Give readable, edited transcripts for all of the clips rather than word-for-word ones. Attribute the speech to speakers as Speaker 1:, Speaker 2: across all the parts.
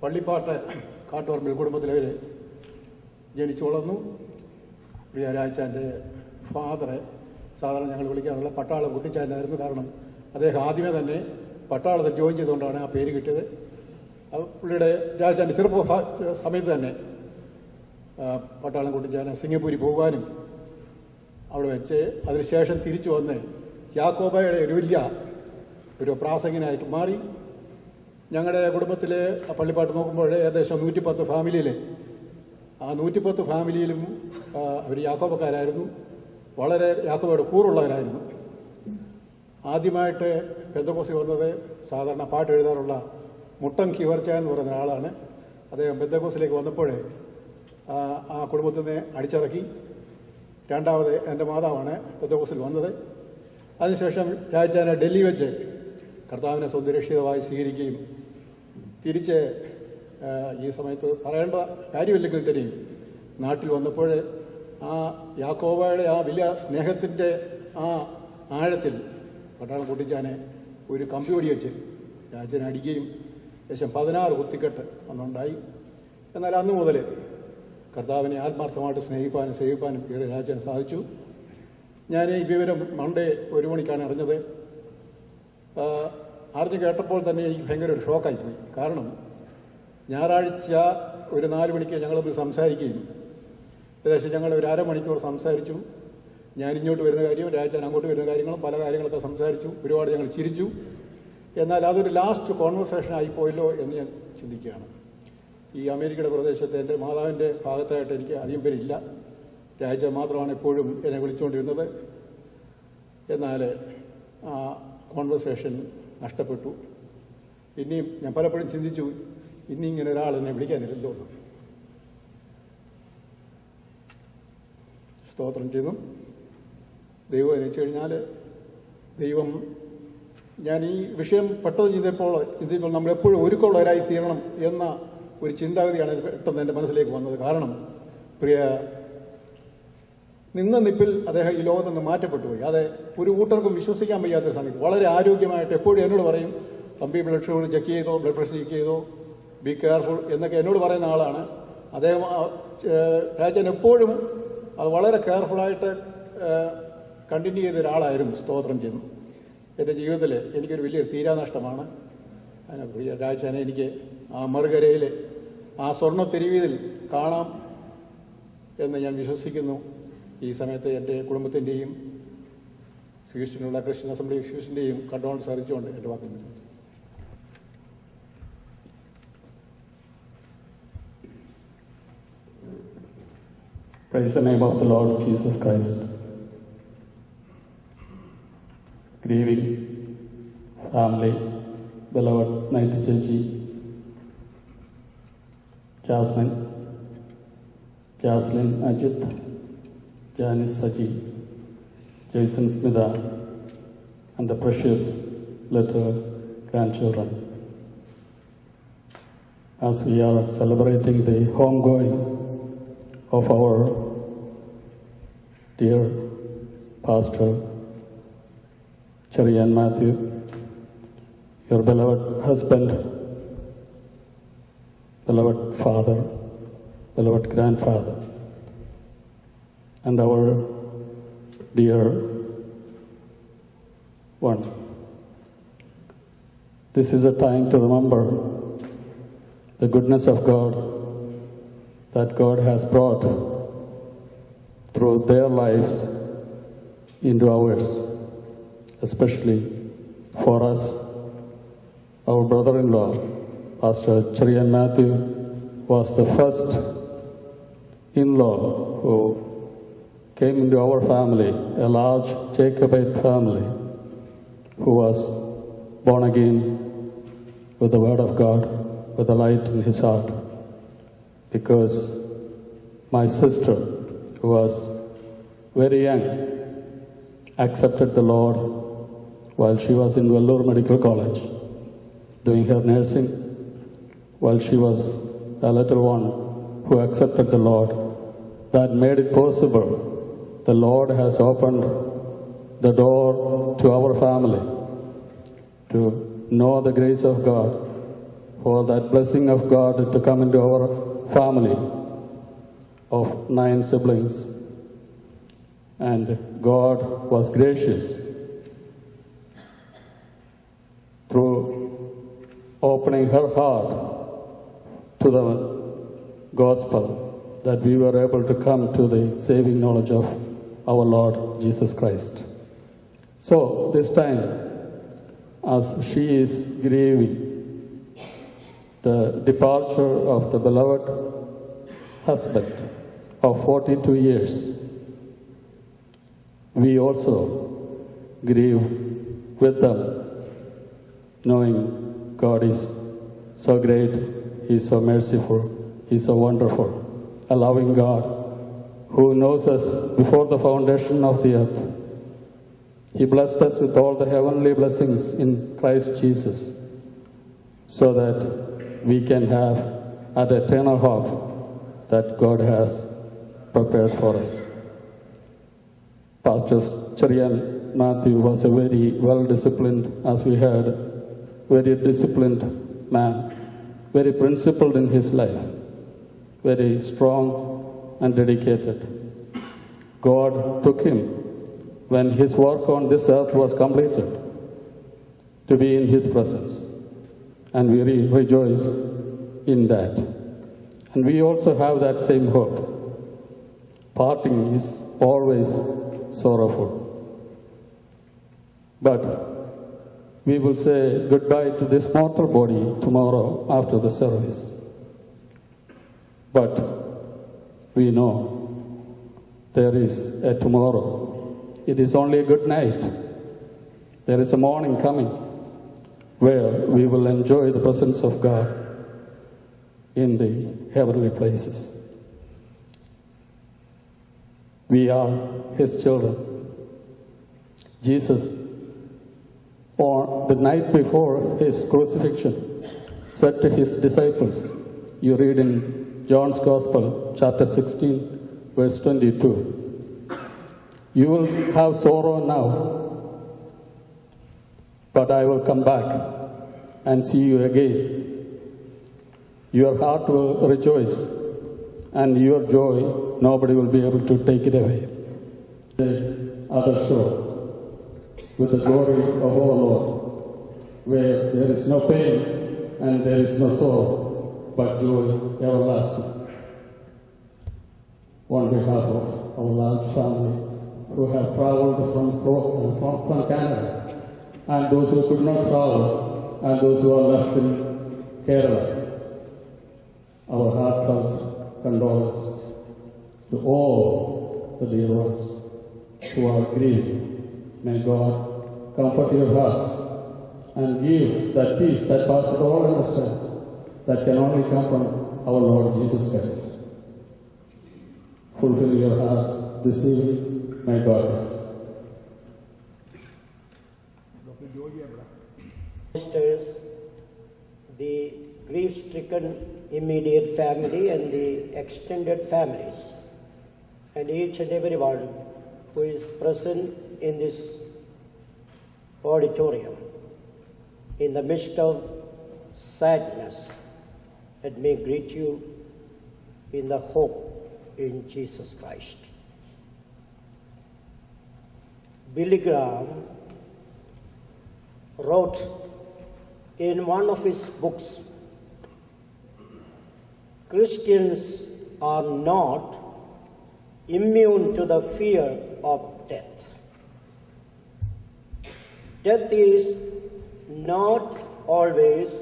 Speaker 1: പള്ളിപ്പാട്ട് കാട്ടുപറമ്പിൽ കുടുംബത്തിലവർ ജനിച്ചു വളർന്നു. പ്രിയ രാജാൻ്റെ ഫാദറെ സാധാരണ ഞങ്ങൾ വിളിക്കാറുള്ള പട്ടാളം കുത്തിച്ചാനായിരുന്നു. കാരണം അദ്ദേഹം ആദ്യമേ തന്നെ പട്ടാളത്തിൽ ജോയിൻ ചെയ്തുകൊണ്ടാണ് ആ പേര് കിട്ടിയത്. പുള്ളിയുടെ രാജാൻ്റെ ചെറുപ്പ സമയത്ത് തന്നെ പട്ടാളം കുട്ടിച്ചാന സിംഗപ്പൂരിൽ പോകാനും അവിടെ വെച്ച് അതിനുശേഷം തിരിച്ചു വന്ന് യാക്കോബയുടെ ഒരു വലിയ ഒരു പ്രാസംഗികനായിട്ട് മാറി. ഞങ്ങളുടെ കുടുംബത്തിലെ പള്ളിപ്പാട്ട് നോക്കുമ്പോൾ ഏകദേശം 110 ഫാമിലിയിൽ ആ 110 ഫാമിലിയിലും അവർ യാക്കോബക്കാരായിരുന്നു. വളരെ യാക്കോബയുടെ കൂറുള്ളവരായിരുന്നു. ആദ്യമായിട്ട് പെന്തക്കോസ്തിൽ വന്നത് സാധാരണ പാട്ട് എഴുതാറുള്ള മുട്ടം കിവർച്ച എന്ന് പറയുന്ന ആളാണ്. അദ്ദേഹം പെന്തക്കോസ്തിലേക്ക് വന്നപ്പോൾ ആ കുടുംബത്തിൽ നിന്ന് അടിച്ചിറക്കി. രണ്ടാമത് എൻ്റെ മാതാവാണ് പെന്തക്കോസ്തിൽ വന്നത്. അതിനുശേഷം രാജാനെ ഡൽഹി വെച്ച് കർത്താവിനെ സുരക്ഷിതമായി സ്വീകരിക്കുകയും തിരിച്ച് ഈ സമയത്ത് പറയേണ്ട കാര്യമില്ലെങ്കിൽ തന്നെയും നാട്ടിൽ വന്നപ്പോൾ ആ യാക്കോബയുടെ ആ വലിയ സ്നേഹത്തിൻ്റെ ആ ആഴത്തിൽ പട്ടാളം കുട്ടിച്ചാനെ ഒരു കമ്പിയോടി വെച്ച് രാജനെ അടിക്കുകയും ഏകദേശം 16 കുത്തിക്കെട്ട് അന്നുണ്ടായി. എന്നാൽ അന്നു മുതൽ കർത്താവിനെ ആത്മാർത്ഥമായിട്ട് സേവിപ്പാനും രാജന് സാധിച്ചു. ഞാൻ ഈ വിവരം മൺഡേ 1 മണിക്കാണ് അറിഞ്ഞത്. അറിഞ്ഞ് കേട്ടപ്പോൾ തന്നെ എനിക്ക് ഭയങ്കര ഒരു ഷോക്കായിപ്പോയി. കാരണം ഞായറാഴ്ച ഒരു 4 മണിക്ക് ഞങ്ങൾ സംസാരിക്കുകയും ഏകദേശം ഞങ്ങൾ ഒരു അരമണിക്കൂർ സംസാരിച്ചു. ഞാൻ ഇങ്ങോട്ട് വരുന്ന കാര്യവും രാജാൻ അങ്ങോട്ട് വരുന്ന കാര്യങ്ങളും പല കാര്യങ്ങളൊക്കെ സംസാരിച്ചു. ഒരുപാട് ഞങ്ങൾ ചിരിച്ചു. എന്നാൽ അതൊരു ലാസ്റ്റ് കോൺവെർസേഷൻ ആയിപ്പോയല്ലോ എന്ന് ഞാൻ ചിന്തിക്കുകയാണ്. ഈ അമേരിക്കയുടെ പ്രദേശത്ത് എൻ്റെ മാതാവിൻ്റെ ഭാഗത്തായിട്ട് എനിക്ക് അധികം പേരില്ല. രാജ മാത്രമാണ് എപ്പോഴും എന്നെ വിളിച്ചുകൊണ്ടിരുന്നത്. എന്നാൽ ആ കോൺവെർസേഷൻ നഷ്ടപ്പെട്ടു. ഇനിയും ഞാൻ പലപ്പോഴും ചിന്തിച്ചു, ഇനി ഇങ്ങനെ ഒരാൾ എന്നെ വിളിക്കാനില്ലല്ലോ. സ്തോത്രം ചെയ്തു. ദൈവം എന്ന് വെച്ച് കഴിഞ്ഞാൽ ദൈവം ഞാൻ ഈ വിഷയം പെട്ടെന്ന് ചിന്തിച്ചപ്പോൾ നമ്മളെപ്പോഴും ഒരുക്കമുള്ളവരായി തീരണം എന്ന ഒരു ചിന്താഗതിയാണ് പെട്ടെന്ന് എൻ്റെ മനസ്സിലേക്ക് വന്നത്. കാരണം പ്രിയ നിന്ന നിപ്പിൽ അദ്ദേഹം ഈ ലോകത്ത് നിന്ന് മാറ്റപ്പെട്ടു പോയി. അത് ഒരു കൂട്ടർക്കും വിശ്വസിക്കാൻ വയ്യാത്തൊരു സമയത്ത് വളരെ ആരോഗ്യമായിട്ട് എപ്പോഴും എന്നോട് പറയും, തമ്പി ബ്ലഡ് ഷുഗർ ചെക്ക് ചെയ്തോ, ബ്ലഡ് പ്രഷർ ചെക്ക് ചെയ്തോ, ബി കെയർഫുൾ എന്നൊക്കെ എന്നോട് പറയുന്ന ആളാണ് അദ്ദേഹം. രാജൻ എപ്പോഴും അത് വളരെ കെയർഫുള്ളായിട്ട് കണ്ടിന്യൂ ചെയ്ത ഒരാളായിരുന്നു. സ്തോത്രം ചെയ്യുന്നു. എൻ്റെ ജീവിതത്തിൽ എനിക്കൊരു വലിയൊരു തീരാനഷ്ടമാണ്. പ്രിയ രാജനെ എനിക്ക് ആ മറുകരയിൽ ആ സ്വർണ്ണ തെരുവീതിൽ കാണാം എന്ന് ഞാൻ വിശ്വസിക്കുന്നു. ഈ സമയത്ത് എൻ്റെ കുടുംബത്തിൻ്റെയും ഹ്യൂസ്റ്റണിലുള്ള ക്രിസ്ത്യൻ അസംബ്ലി ഹ്യൂസ്റ്റൻ്റെയും കണ്ടോളൻസ് അറിയിച്ചുകൊണ്ട് എൻ്റെ വാക്കുകൾ.
Speaker 2: Praise the name of the Lord Jesus Christ. Grieving family, beloved Naiti Chachi, Jasmine, Jaslyn Ajit, Janice Saji, Jason Smitha, and the precious little grandchildren. As we are celebrating the homegoing of our dear Pastor Cherian Matthew, your beloved husband, beloved father, beloved grandfather, and our dear one. This is a time to remember the goodness of God that God has brought through their lives into ours, especially for us. Our brother-in-law, Pastor Cherian Matthew, was the first in-law who came into our family, a large Jacobite family, who was born again with the Word of God, with the light in his heart. Because my sister, who was very young, accepted the Lord while she was in Vellore Medical College, doing her nursing. While she was a little one who accepted the Lord, that made it possible. The Lord has opened the door to our family to know the grace of God for that blessing of God to come into our family of 9 siblings. And God was gracious through opening her heart to the gospel, that we were able to come to the saving knowledge of our Lord Jesus Christ. So this time, as she is grieving the departure of the beloved husband of 42 years, we also grieve with them, knowing God is so great, He is so merciful, He is so wonderful, a loving God who knows us before the foundation of the earth. He blessed us with all the heavenly blessings in Christ Jesus, so that we can have an eternal hope that God has prepared for us. Pastor Cherian Matthew was a very well-disciplined, as we heard, very disciplined man, very principled in his life, very strong and dedicated. God took him when his work on this earth was completed to be in His presence, and we rejoice in that. And we also have that same hope. Parting is always sorrowful, but we will say goodbye to this mortal body tomorrow after the service. But we know there is a tomorrow. It is only a good night. There is a morning coming where we will enjoy the presence of God in the heavenly places. We are His children. Jesus, on the night before His crucifixion, said to His disciples, you read in John's Gospel, chapter 16, verse 22, you will have sorrow now, but I will come back and see you again. Your heart will rejoice, and your joy, nobody will be able to take it away. The other shore, with the glory of our Lord, where there is no pain and there is no sorrow, but joy everlasting. On behalf of our large family, who have traveled from Canada, and those who could not travel, and those who are left in Kerala, our heartfelt condolences to all the dear ones who are grieving. May God comfort your hearts and give that peace that passes all understanding, that can only come from our Lord Jesus Christ. Fulfill your hearts this evening. May God bless.
Speaker 3: Sisters, the grief-stricken immediate family and the extended families, and each and everyone who is present in this auditorium, in the midst of sadness, let me greet you in the hope in Jesus Christ. Billy Graham wrote in one of his books, Christians are not immune to the fear of death. Death is not always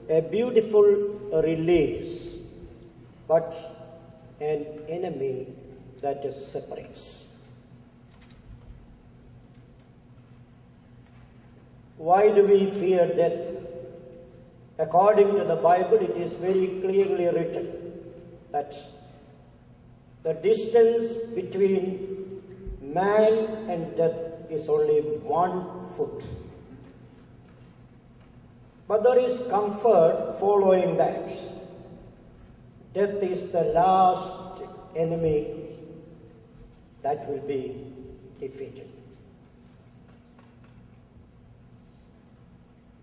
Speaker 3: a beautiful release, but an enemy that separates. Why do we fear death? According to the Bible, it is very clearly written that the distance between man and death is only 1 foot. But there is comfort following that. Death is the last enemy that will be defeated.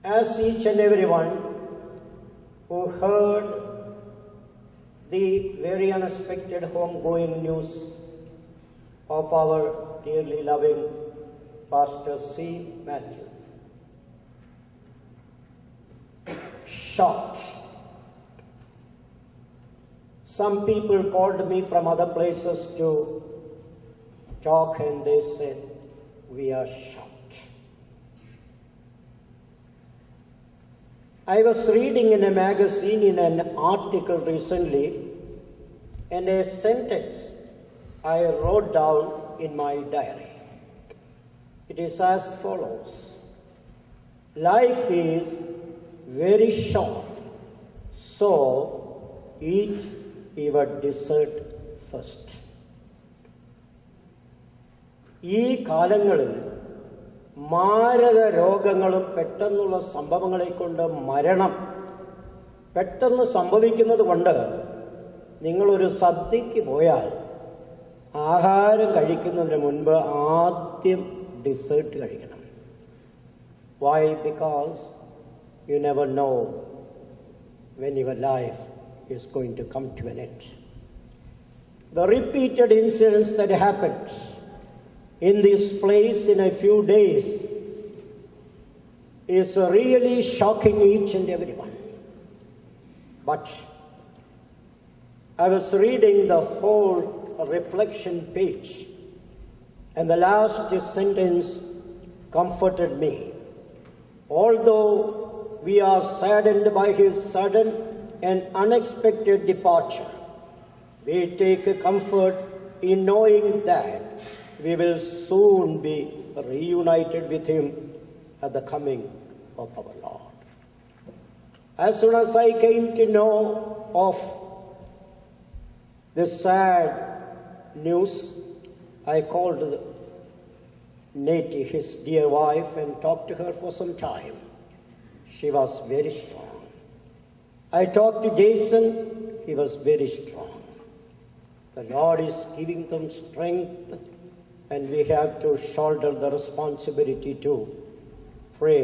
Speaker 3: As each and every one who heard the very unexpected homegoing news of our dearly loving Pastor C. Matthew. Shocked. Some people called me from other places to talk, and they said, "We are shocked." I was reading in a magazine in an article recently, and a sentence I wrote down in my diary. It is as follows: life is very short, so eat your dessert first. ഈ കാലങ്ങളിൽ മാരക രോഗങ്ങളും പെട്ടെന്നുള്ള സംഭവങ്ങളെ കൊണ്ട് മരണം പെട്ടെന്ന് സംഭവിക്കുന്നത് കൊണ്ട് നിങ്ങളൊരു സദ്യക്ക് പോയാൽ ആഹാരം കഴിക്കുന്നതിന് മുൻപ് ആദ്യം dessert കഴിക്കണം. Why? Because you never know when your life is going to come to an end. The repeated incidents that happened in this place in a few days is really shocking each and everyone. But I was reading the whole reflection page, and the last sentence comforted me. Although we are saddened by his sudden and unexpected departure, we take comfort in knowing that we will soon be reunited with him at the coming of our Lord. As soon as I came to know of this sad news, I called Nettie, his dear wife, and talked to her for some time. She was very strong. I talked to Jason. He was very strong. The Lord is giving them strength, and we have to shoulder the responsibility to pray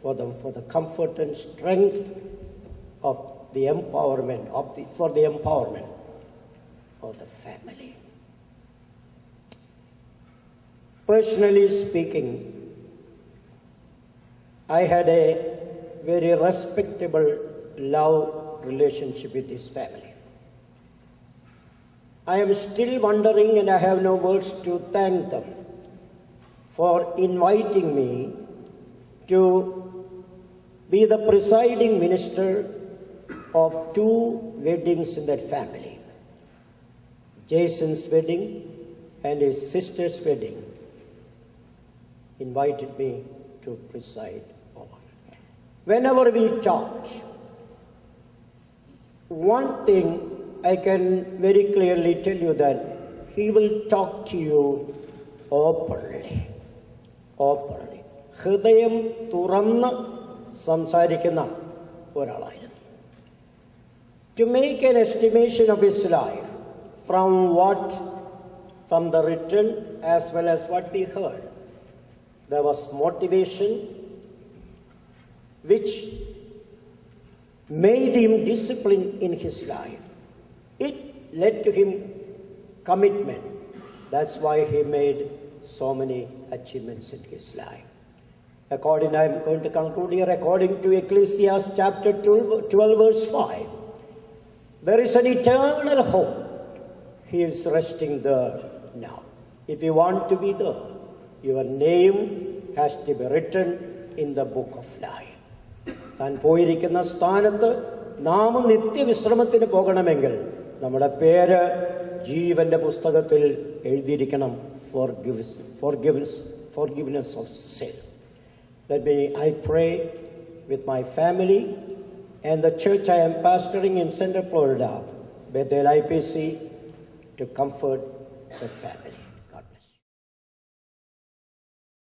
Speaker 3: for them, for the comfort and strength of the empowerment for the empowerment of the family. Personally speaking, I had a very respectable love relationship with this family. I am still wondering, and I have no words to thank them for inviting me to be the presiding minister of 2 weddings in that family. Jason's wedding and his sister's wedding invited me to preside over. Whenever we talked, one thing I can very clearly tell you, that he will talk to you openly. Openly. ഹൃദയം തുറന്ന് സംസാരിക്കുന്ന ഒരാളായിരുന്നു. To make an estimation of his life from the written as well as what we heard, there was motivation which made him disciplined in his life. It led to him commitment. That's why he made so many achievements in his life. I'm going to conclude here, according to Ecclesiastes chapter 12 verse 5. There is an eternal hope. He is resting there now. If you want to be there, your name has to be written in the book of life. താൻ പോയിരിക്കുന്ന സ്ഥാനത്ത് നാം നിത്യവിശ്രമത്തിന് പോകണമെങ്കിൽ നമ്മുടെ പേര് ജീവന്റെ പുസ്തകത്തിൽ എഴുതിയിരിക്കണം. Forgiveness of sin. I pray with my family and the church I am pastoring in Central Florida, Bethel IPC, to comfort the family.